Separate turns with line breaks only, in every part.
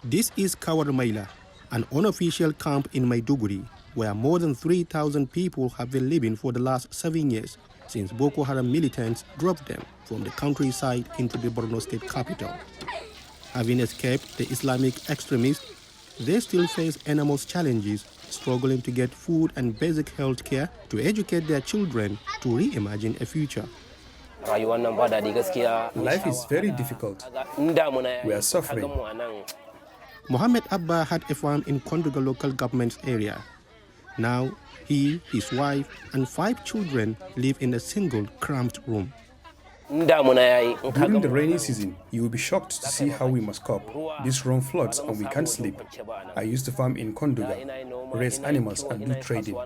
This is Kawarmaila, an unofficial camp in Maiduguri, where more than 3,000 people have been living for the last 7 years since Boko Haram militants dropped them from the countryside into the Borno state capital. Having escaped the Islamic extremists, they still face enormous challenges, struggling to get food and basic health care to educate their children to reimagine a future.
Life is very difficult. We are suffering.
Mohammed Abba had a farm in Konduga local government area. Now, he, his wife, and 5 children live in a single cramped room.
During the rainy season, you will be shocked to see how we must cope. This room floods and we can't sleep. I used to farm in Konduga, raise animals and do trading.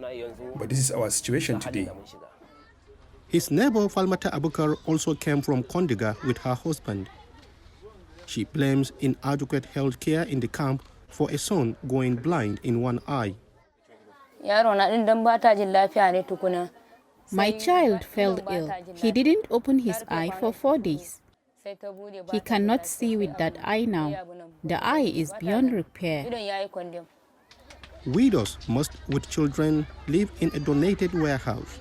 But this is our situation today.
His neighbor Falmata Abukar also came from Konduga with her husband. She blames inadequate health care in the camp for a son going blind in one eye.
My child fell ill. He didn't open his eye for 4 days. He cannot see with that eye now. The eye is beyond repair.
Widows with children live in a donated warehouse.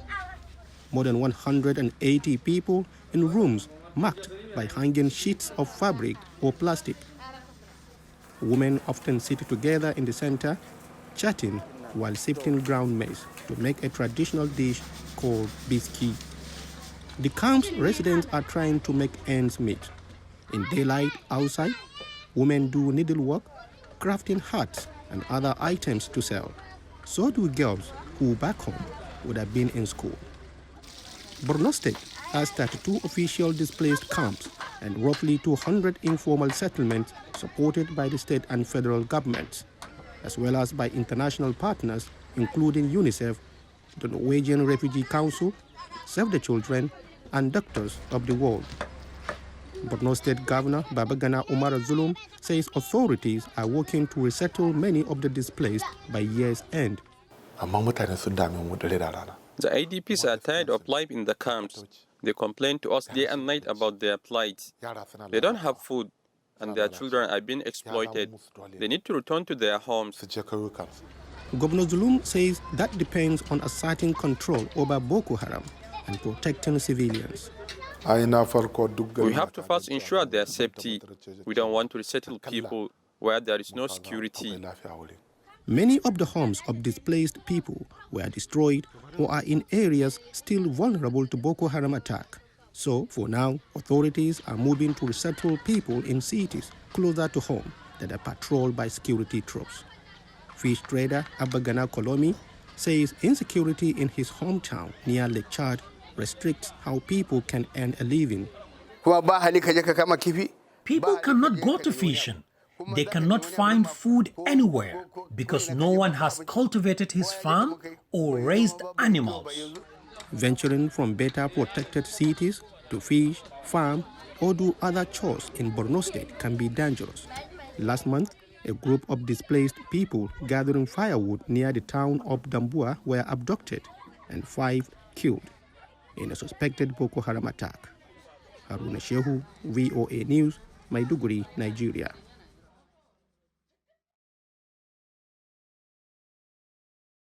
More than 180 people in rooms marked by hanging sheets of fabric or plastic. Women often sit together in the center, chatting while sifting ground maize to make a traditional dish called biski. The camp's residents are trying to make ends meet. In daylight outside, women do needlework, crafting hats and other items to sell. So do girls who back home would have been in school. Borno State has 32 official displaced camps and roughly 200 informal settlements supported by the state and federal governments, as well as by international partners including UNICEF, the Norwegian Refugee Council, Save the Children, and Doctors of the World. Borno State Governor Babagana Umar Zulum says authorities are working to resettle many of the displaced by year's end.
The IDPs are tired of life in the camps. They complain to us day and night about their plight. They don't have food, and their children are being exploited. They need to return to their homes.
Governor Zulum says that depends on asserting control over Boko Haram and protecting civilians.
We have to first ensure their safety. We don't want to resettle people where there is no security.
Many of the homes of displaced people were destroyed or are in areas still vulnerable to Boko Haram attack. So, for now, authorities are moving to resettle people in cities closer to home that are patrolled by security troops. Fish trader Abagana Kolomi says insecurity in his hometown near Lake Chad restricts how people can earn a living.
People cannot go to fishing. They cannot find food anywhere because no one has cultivated his farm or raised animals.
Venturing from better protected cities to fish, farm, or do other chores in Borno State can be dangerous. Last month, a group of displaced people gathering firewood near the town of Dambua were abducted and 5 killed in a suspected Boko Haram attack. Haruna Shehu, VOA News, Maiduguri, Nigeria.